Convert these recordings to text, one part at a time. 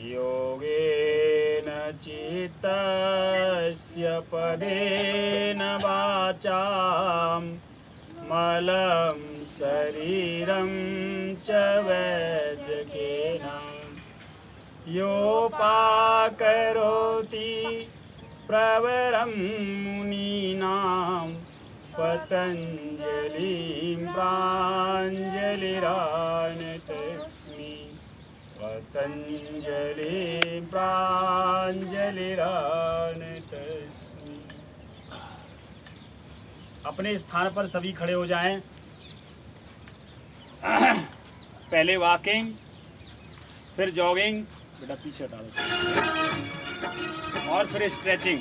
योगेन चित्तस्य पदेन वाचां मलं शरीरं च वैद्यकेन योपाकरोति प्रवरं मुनीनां पतञ्जलिं प्राञ्जलिरानतस्मि पतञ्जलिं प्राञ्जलिरानतस्मि। अपने स्थान पर सभी खड़े हो जाएं। पहले वॉकिंग, फिर जॉगिंग, बेटा पीछे हटा दो, और फिर स्ट्रेचिंग।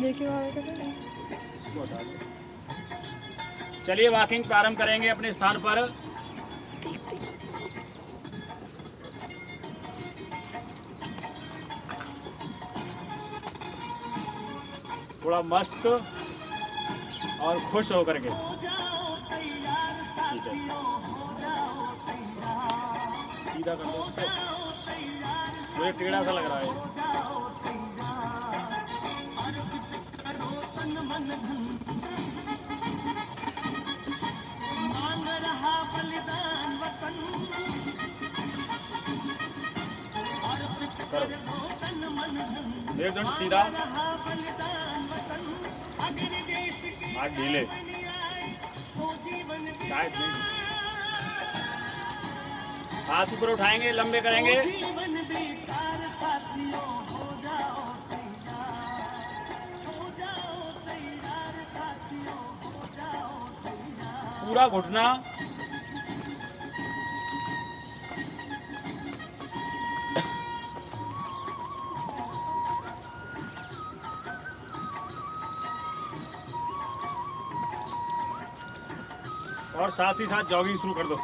देखिए इसको हटा दो। चलिए वॉकिंग प्रारंभ करेंगे अपने स्थान पर। थोड़ा मस्त और खुश होकर के। ठीक है, सीधा कर दो उसको, मुझे टेढ़ा सा लग रहा है। करो एकदम सीधा, हाथ ढीले, हाथ ऊपर उठाएंगे, लंबे करेंगे। पूरा घुटना और साथ ही साथ जॉगिंग शुरू कर दो।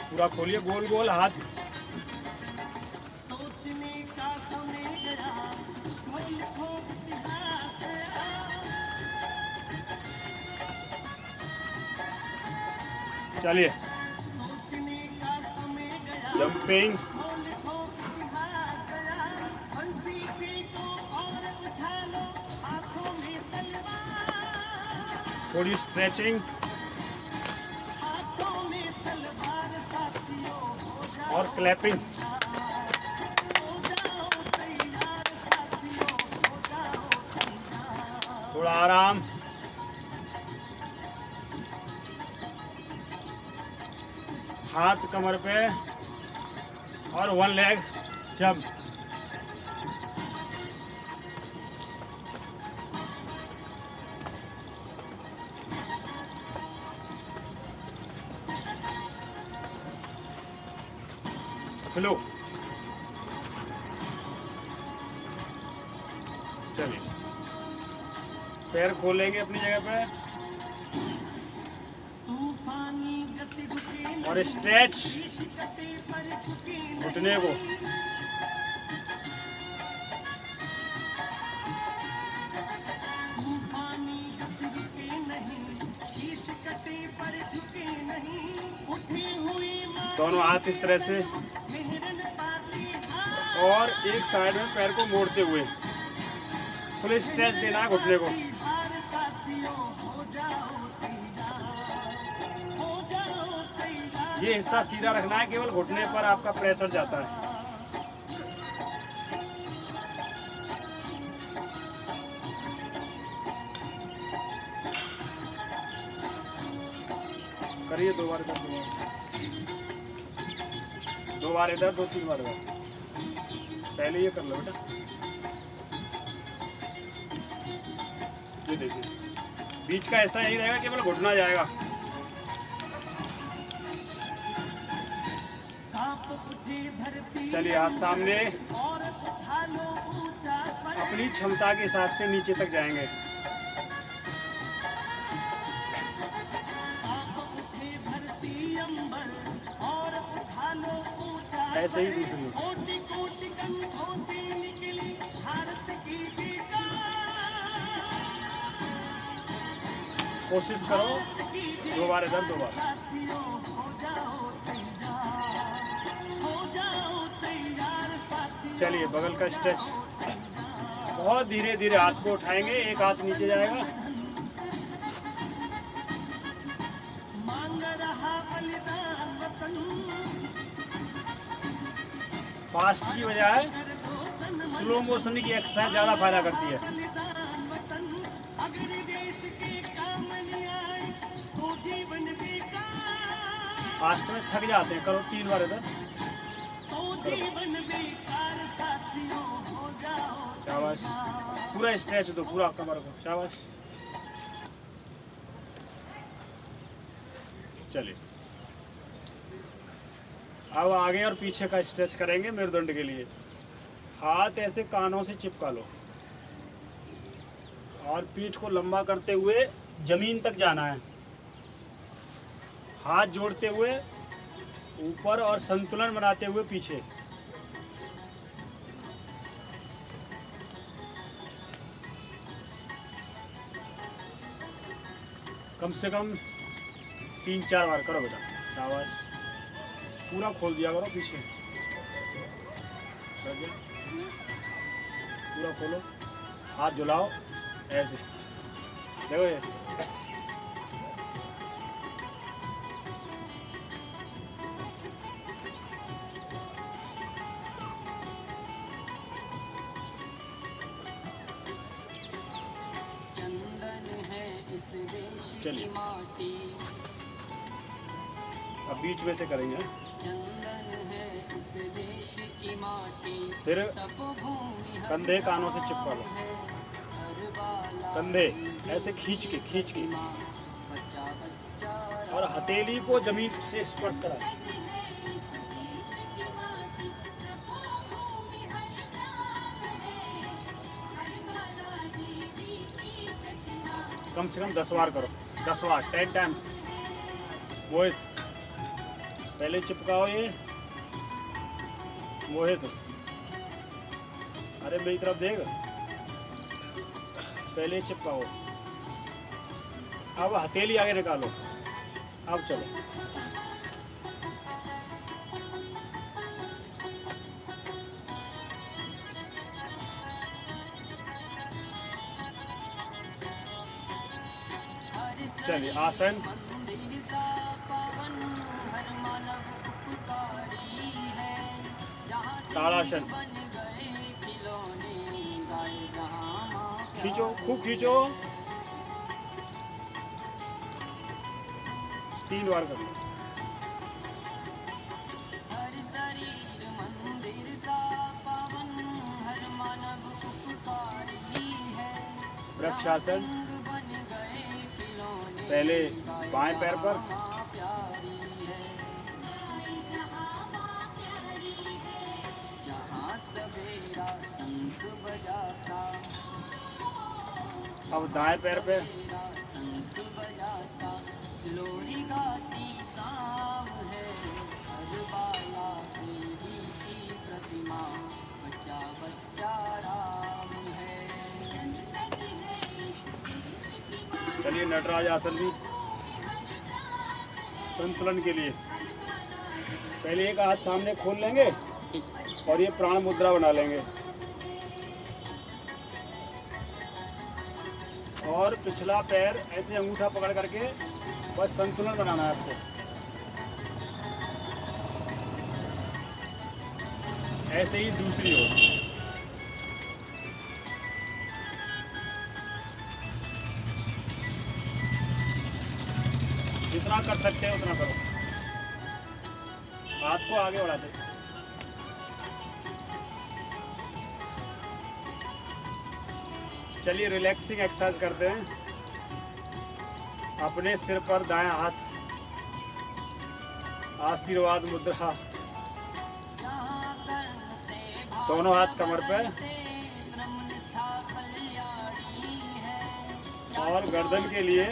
पूरा खोलिए, गोल गोल हाथ। चलिए जंपिंग, थोड़ी स्ट्रेचिंग और क्लैपिंग। थोड़ा आराम, हाथ कमर पे और वन लेग जंप। हेलो, चलिए पैर खोलेंगे अपनी जगह पे और स्ट्रेच घुटने को। दोनों हाथ इस तरह से और एक साइड में पैर को मोड़ते हुए फुल स्ट्रेच देना है घुटने को। ये हिस्सा सीधा रखना है, केवल घुटने पर आपका प्रेशर जाता है। करिए 2 बार, 2 बार इधर, 2-3 बार इधर। पहले ये कर लो बेटा, ये देखिए बीच का ऐसा यही रहेगा, केवल घुटना जाएगा। चलिए हाथ सामने, अपनी क्षमता के हिसाब से नीचे तक जाएंगे। ऐसे ही दूसरी। कोशिश करो 2 बार इधर 2 बार। चलिए बगल का स्ट्रेच। बहुत धीरे धीरे हाथ को उठाएंगे, एक हाथ नीचे जाएगा। फास्ट की बजाय स्लो मोशन की एक्सरसाइज ज़्यादा फायदा करती है। फास्ट में थक जाते हैं, करो 3 बार इधर। शाबाश, पूरा स्ट्रेच दो, पूरा कमर को। शाबाश। चलिए अब आगे और पीछे का स्ट्रेच करेंगे मेरुदंड के लिए। हाथ ऐसे कानों से चिपका लो और पीठ को लंबा करते हुए जमीन तक जाना है। हाथ जोड़ते हुए ऊपर और संतुलन बनाते हुए पीछे। कम से कम 3-4 बार करो बेटा। शाबाश, पूरा खोल दिया करो पीछे। पूरा खोलो, हाथ झुलाओ ऐसे, देखो ये। चलिए अब बीच में से करेंगे। फिर कंधे कानों से चिपका लो, कंधे ऐसे खींच के और हथेली को जमीन से स्पर्श करा। कम से कम 10 बार करो, 10 बार, 10 टाइम्स। मोहित पहले चिपकाओ ये। मोहित अरे मेरी तरफ देख, पहले चिपकाओ। अब हथेली आगे निकालो। अब चलो, चलिए आसन। ताड़ासन। खींचो, खूब खींचो। 3 बार कर लो। वृक्षासन। पहले बाएं पैर पर, अब दाएं पैर पे। चलिए नटराज आसन भी संतुलन के लिए। पहले एक हाथ सामने खोल लेंगे और ये प्राण मुद्रा बना लेंगे और पिछला पैर ऐसे अंगूठा पकड़ करके बस संतुलन बनाना है आपको। ऐसे ही दूसरी ओर। जितना कर सकते हैं उतना करो। हाथ को आगे बढ़ाते। चलिए रिलैक्सिंग एक्सरसाइज करते हैं। अपने सिर पर दायां हाथ, आशीर्वाद मुद्रा। दोनों हाथ कमर पे और गर्दन के लिए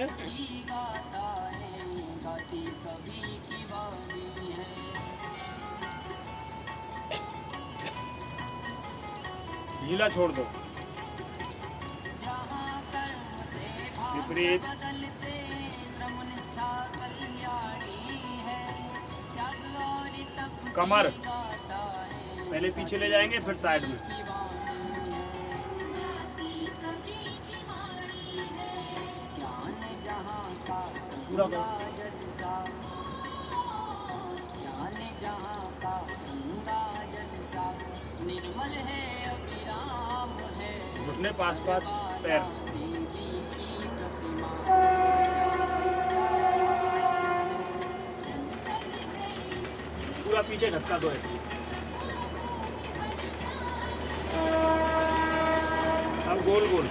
ढीला छोड़ दो। विपरीत। कमर पहले पीछे ले जाएंगे, फिर साइड में। पूरा करो। घुटने पास पास पैर। पूरा पीछे धक्का दो ऐसे। अब गोल गोल।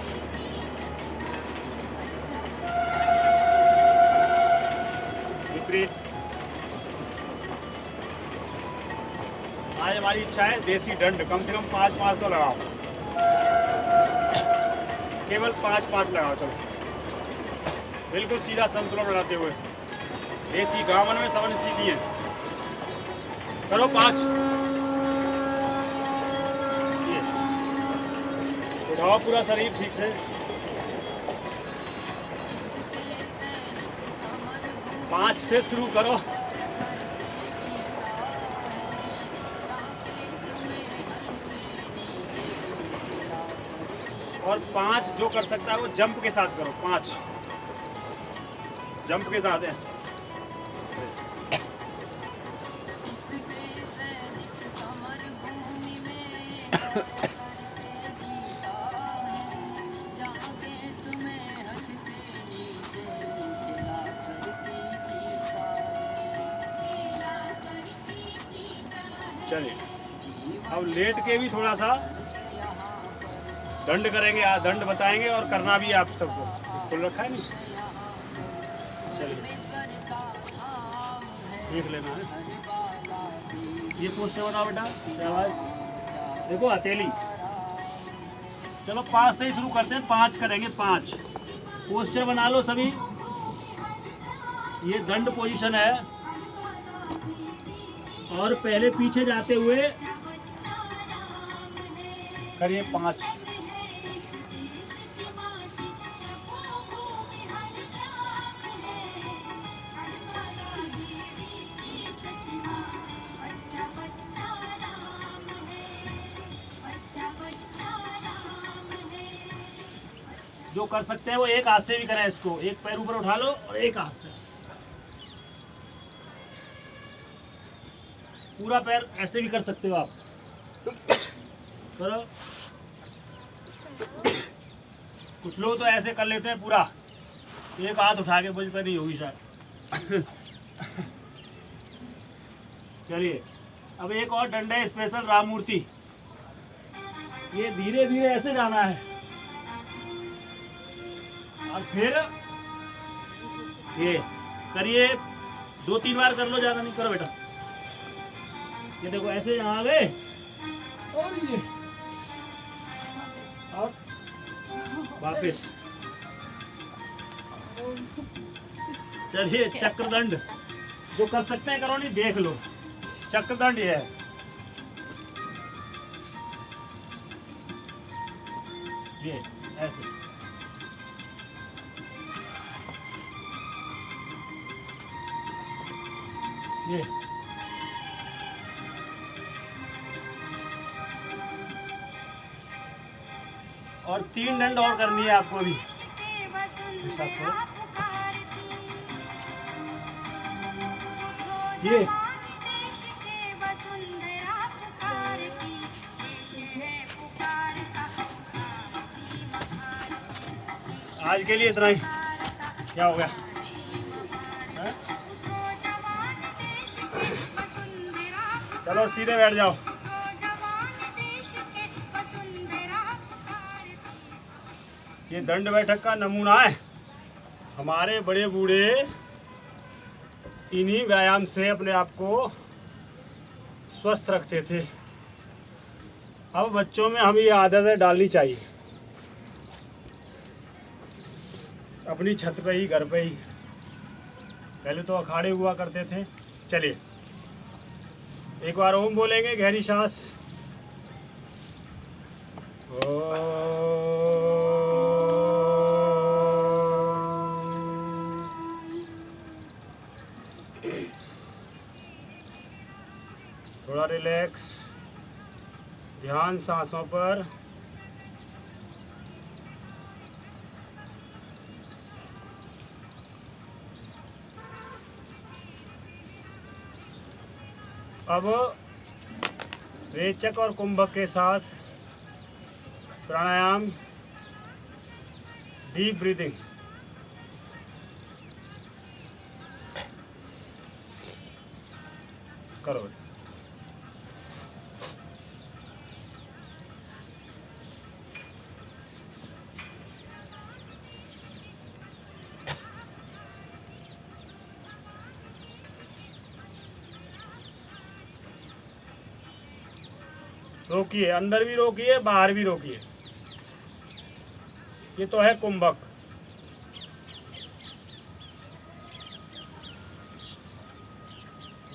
विपरीत। आज हमारी इच्छा है देसी दंड, कम से कम 5-5 तो लगाओ, केवल 5-5 लगाओ। चलो बिल्कुल सीधा संतुलन बनाते हुए। देसी गावन में सबने सीखी है। करो 5। ये उठाओ पूरा शरीर ठीक से। 5 से शुरू करो। और 5 जो कर सकता है वो जंप के साथ करो। 5 जंप के साथ ऐसे। चलिए अब लेट के भी थोड़ा सा दंड करेंगे, दंड बताएंगे और करना भी आप सबको। खुल रखा है नहीं, चलिए देख लेना है। ये पोस्टर बनाओ बेटा, शाबाश। देखो हथेली। चलो 5 से ही शुरू करते हैं, 5 करेंगे। 5 पोस्टर बना लो सभी। ये दंड पोजीशन है और पहले पीछे जाते हुए करिए 5। जो कर सकते हैं वो एक हाथ से भी करें इसको। एक पैर ऊपर उठा लो और एक हाथ से पूरा पैर ऐसे भी कर सकते हो आप। करो। कुछ लोग तो ऐसे कर लेते हैं पूरा, एक हाथ उठा के, मुझ पर नहीं होगी शायद। चलिए अब एक और डंडा है स्पेशल राम मूर्ति। ये धीरे धीरे ऐसे जाना है और फिर ये करिए 2-3 बार कर लो, ज्यादा नहीं करो बेटा। ये देखो ऐसे यहाँ आ गए और ये और वापिस। चलिए चक्रदंड जो कर सकते हैं करो, नहीं देख लो। चक्रदंड ये है। ये ऐसे ये और 3 दंड और करनी है आपको भी। ये आज के लिए इतना ही। क्या हो गया? चलो सीधे बैठ जाओ। ये दंड बैठक का नमूना है। हमारे बड़े बूढ़े इन्हीं व्यायाम से अपने आप को स्वस्थ रखते थे। अब बच्चों में हमें ये आदतें डालनी चाहिए, अपनी छत पे ही, घर पे ही। पहले तो अखाड़े हुआ करते थे। चलिए एक बार ओम बोलेंगे, गहरी सांस। रिलैक्स, ध्यान सांसों पर। अब रेचक और कुंभक के साथ प्राणायाम, डीप ब्रीदिंग। करो। रोकिए, अंदर भी रोकिए, बाहर भी रोकिए। ये तो है कुंभक।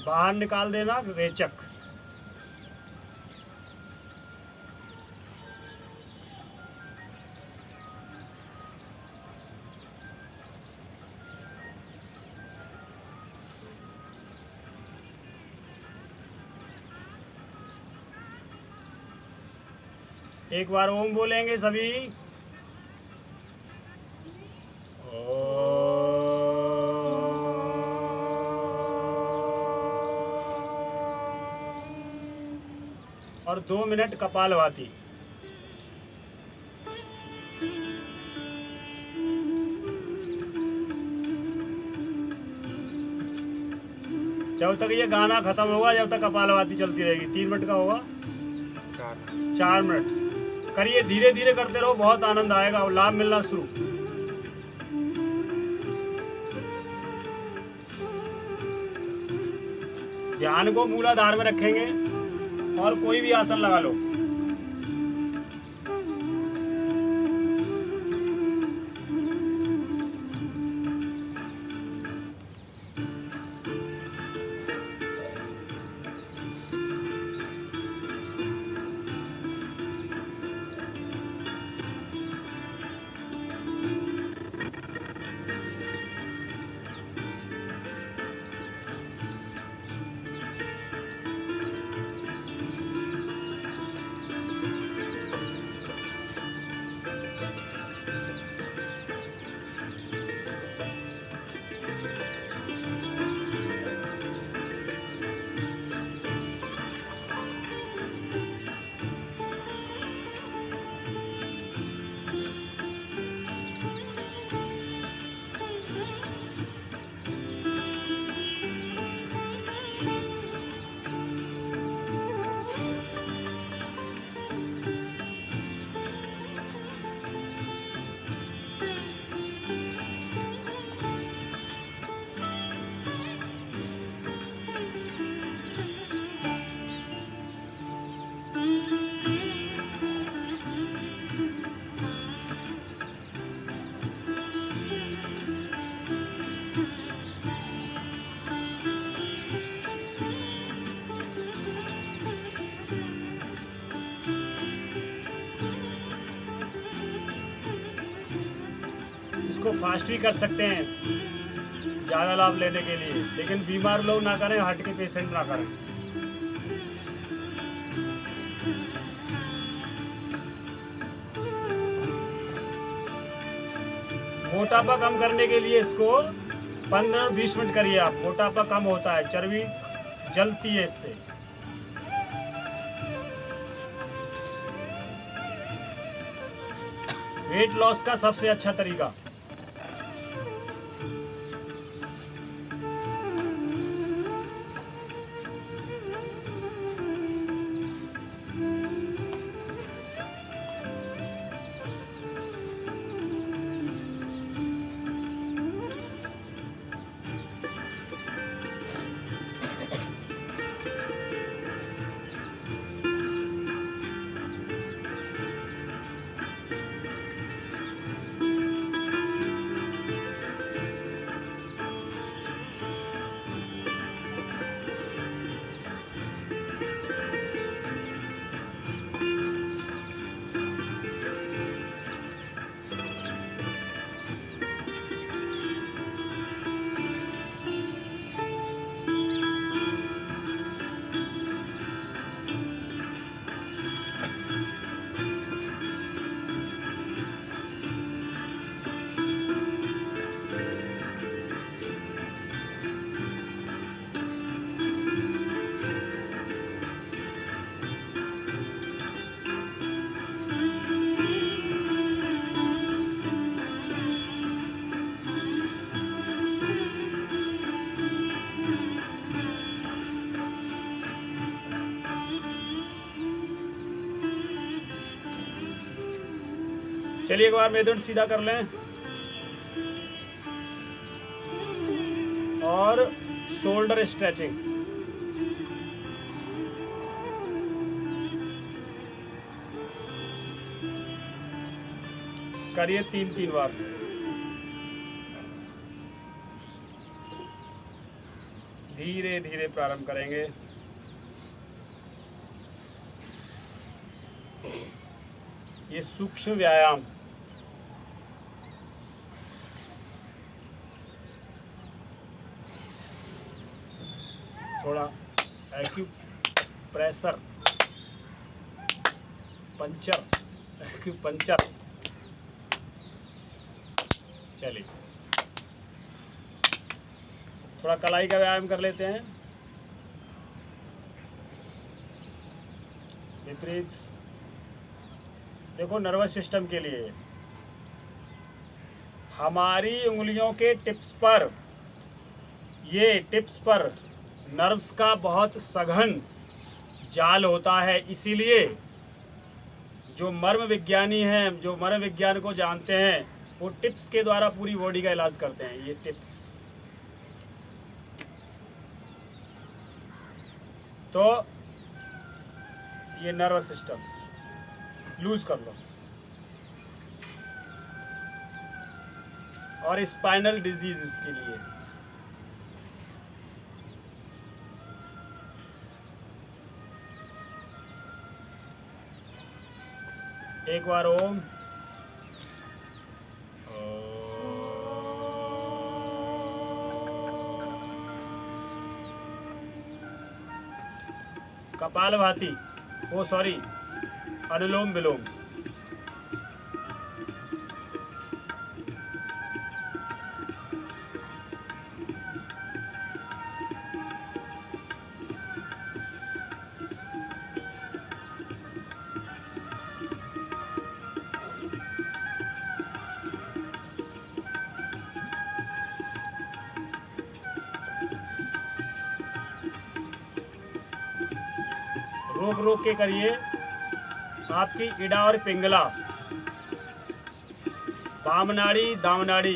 बाहर निकाल देना रेचक। एक बार ओम बोलेंगे सभी। और 2 मिनट कपालभाति। जब तक ये गाना खत्म होगा, जब तक कपालभाति चलती रहेगी। 3 मिनट का होगा, 4 मिनट। करिए, धीरे धीरे करते रहो, बहुत आनंद आएगा और लाभ मिलना शुरू। ध्यान को मूलाधार में रखेंगे और कोई भी आसन लगा लो। इसको फास्ट भी कर सकते हैं ज़्यादा लाभ लेने के लिए, लेकिन बीमार लोग ना करें, हार्ट के पेशेंट ना करें। मोटापा कम करने के लिए इसको 15-20 मिनट करिए आप। मोटापा कम होता है, चर्बी जलती है इससे। वेट लॉस का सबसे अच्छा तरीका। चलिए एक बार मेरुदंड सीधा कर लें और शोल्डर स्ट्रेचिंग। करिए 3-3 बार। धीरे धीरे प्रारंभ करेंगे। ये सूक्ष्म व्यायाम थोड़ा एक्यूप्रेशर पंचर एक्यूपंचर। चलिए थोड़ा कलाई का व्यायाम कर लेते हैं। विपरीत देखो, नर्वस सिस्टम के लिए हमारी उंगलियों के टिप्स पर, ये टिप्स पर नर्व्स का बहुत सघन जाल होता है। इसीलिए जो मर्म विज्ञानी हैं, जो मर्म विज्ञान को जानते हैं, वो टिप्स के द्वारा पूरी बॉडी का इलाज करते हैं। ये टिप्स तो ये नर्वस सिस्टम लूज कर लो। और स्पाइनल डिजीज इसके लिए एक बार ओम। कपालभाति, ओ सॉरी, अनुलोम विलोम। रोक रोक के करिए। आपकी इड़ा और पिंगला, वामनाड़ी दामनाड़ी,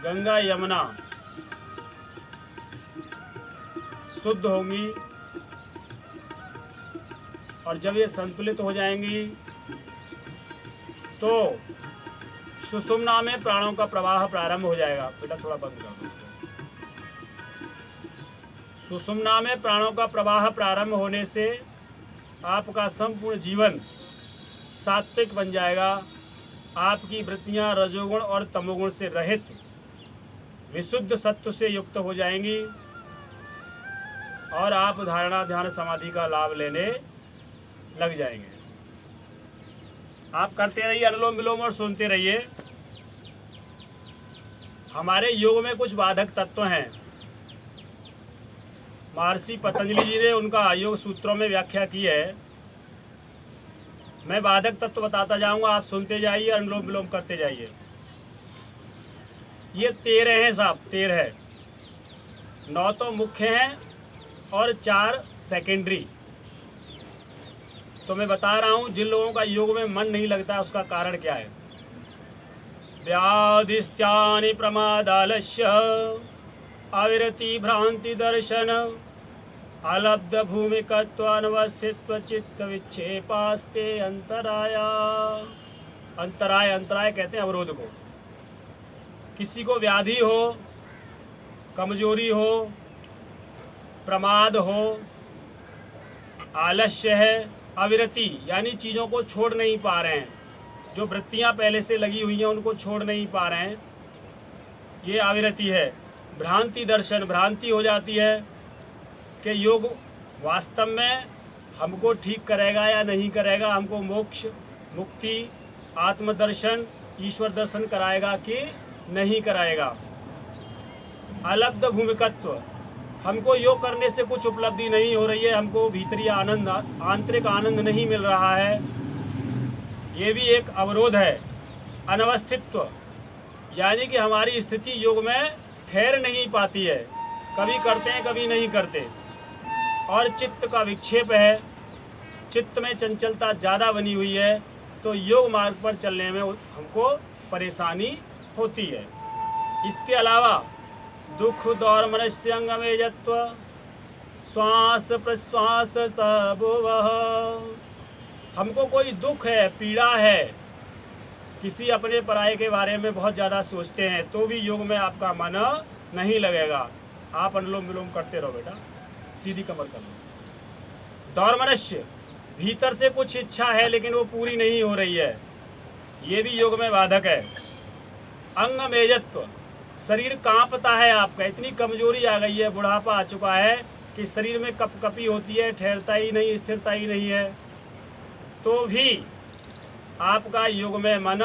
गंगा यमुना शुद्ध होंगी। और जब ये संतुलित हो जाएंगी तो सुषुम्ना में प्राणों का प्रवाह प्रारंभ हो जाएगा। बेटा थोड़ा बंद कर दो इसको। सुषुम्ना में प्राणों का प्रवाह प्रारंभ होने से आपका संपूर्ण जीवन सात्विक बन जाएगा। आपकी वृत्तियां रजोगुण और तमोगुण से रहित विशुद्ध सत्व से युक्त हो जाएंगी और आप धारणा ध्यान समाधि का लाभ लेने लग जाएंगे। आप करते रहिए अनुलोम विलोम और सुनते रहिए। हमारे योग में कुछ बाधक तत्व हैं। महर्षि पतंजलि जी ने उनका योग सूत्रों में व्याख्या की है। मैं बाधक तत्व बताता जाऊंगा, आप सुनते जाइए, अनुलोम विलोम करते जाइए। ये 13 हैं साहब, 13 है। 9 तो मुख्य हैं और 4 सेकेंडरी। तो मैं बता रहा हूँ, जिन लोगों का योग में मन नहीं लगता उसका कारण क्या है। व्याधिस्त्यानि प्रमादालस्य अविरति भ्रांति दर्शन अलब्ध भूमिकत्व अनवस्थित्व चित्त विक्षेपास्ते अंतराया। अंतराय, अंतराय कहते हैं अवरोध को। किसी को व्याधि हो, कमजोरी हो, प्रमाद हो, आलस्य है, अविरति यानी चीज़ों को छोड़ नहीं पा रहे हैं, जो वृत्तियां पहले से लगी हुई हैं उनको छोड़ नहीं पा रहे हैं, ये अविरति है। भ्रांति दर्शन, भ्रांति हो जाती है कि योग वास्तव में हमको ठीक करेगा या नहीं करेगा, हमको मोक्ष, मुक्ति, आत्मदर्शन, ईश्वर दर्शन कराएगा कि नहीं कराएगा। अलब्ध भूमिकत्व, हमको योग करने से कुछ उपलब्धि नहीं हो रही है, हमको भीतरी आनंद, आंतरिक आनंद नहीं मिल रहा है, ये भी एक अवरोध है। अनवस्थित्व यानी कि हमारी स्थिति योग में ठहर नहीं पाती है, कभी करते हैं कभी नहीं करते। और चित्त का विक्षेप है, चित्त में चंचलता ज़्यादा बनी हुई है, तो योग मार्ग पर चलने में हमको परेशानी होती है। इसके अलावा दुख दौर मनस्यंगमेजत्व श्वास प्रश्वास सब वह, हमको कोई दुख है, पीड़ा है, किसी अपने पराये के बारे में बहुत ज़्यादा सोचते हैं तो भी योग में आपका मन नहीं लगेगा। आप अनुलोम विलोम करते रहो बेटा, सीधी कमर कर लो। दौर मनुष्य, भीतर से कुछ इच्छा है लेकिन वो पूरी नहीं हो रही है, ये भी योग में बाधक है। अंग मेजत्व, शरीर कांपता है आपका, इतनी कमजोरी आ गई है, बुढ़ापा आ चुका है कि शरीर में कपकपी होती है, ठहरता ही नहीं, स्थिरता ही नहीं है, तो भी आपका योग में मन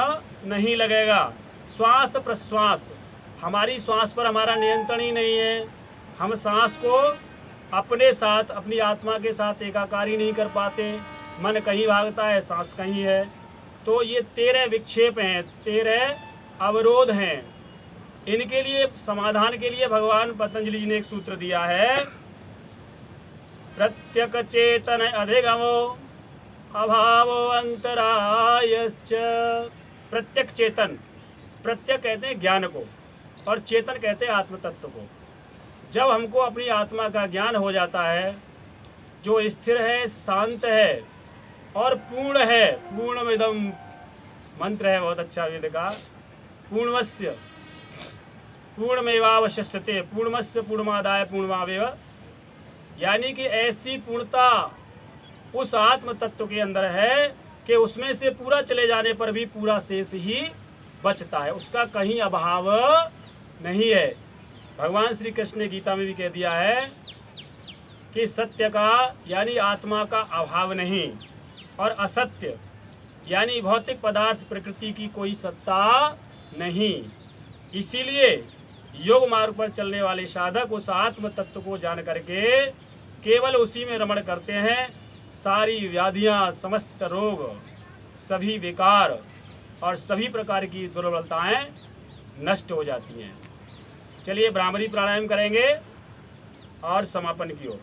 नहीं लगेगा। श्वास प्रश्वास, हमारी श्वास पर हमारा नियंत्रण ही नहीं है, हम सांस को अपने साथ, अपनी आत्मा के साथ एकाकारी नहीं कर पाते, मन कहीं भागता है, सांस कहीं है। तो ये 13 विक्षेप हैं, 13 अवरोध हैं। इनके लिए समाधान के लिए भगवान पतंजलि जी ने एक सूत्र दिया है, प्रत्यक चेतन अधिगमो अभावो अंतरायश्च। प्रत्यक चेतन, प्रत्यक कहते हैं ज्ञान को और चेतन कहते हैं आत्म तत्व को। जब हमको अपनी आत्मा का ज्ञान हो जाता है, जो स्थिर है, शांत है और पूर्ण है, पूर्णमिदं मंत्र है बहुत अच्छा वेद का, पूर्णमस्य पूर्णमेवावशिष्यते, पूर्णमस्य पूर्णमादाय पूर्णमावेव, यानी कि ऐसी पूर्णता उस आत्म तत्व के अंदर है कि उसमें से पूरा चले जाने पर भी पूरा शेष ही बचता है, उसका कहीं अभाव नहीं है। भगवान श्री कृष्ण ने गीता में भी कह दिया है कि सत्य का यानी आत्मा का अभाव नहीं, और असत्य यानी भौतिक पदार्थ प्रकृति की कोई सत्ता नहीं। इसीलिए योग मार्ग पर चलने वाले साधक उस आत्म तत्व को जान करके केवल उसी में रमण करते हैं, सारी व्याधियां, समस्त रोग, सभी विकार और सभी प्रकार की दुर्बलताएं नष्ट हो जाती हैं। चलिए भ्रामरी प्राणायाम करेंगे और समापन की ओर।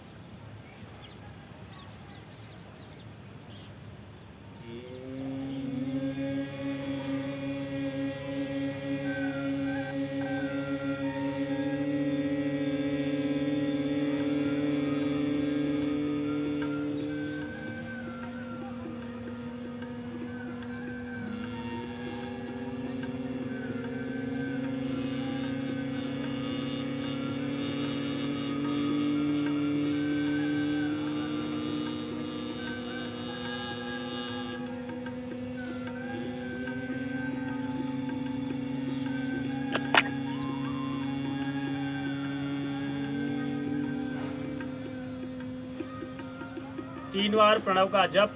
तीन बार प्रणव का जप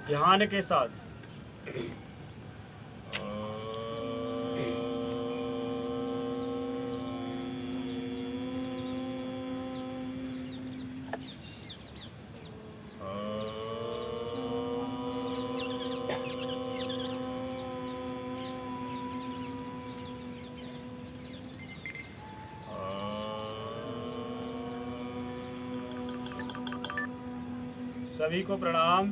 ध्यान के साथ। सभी को प्रणाम।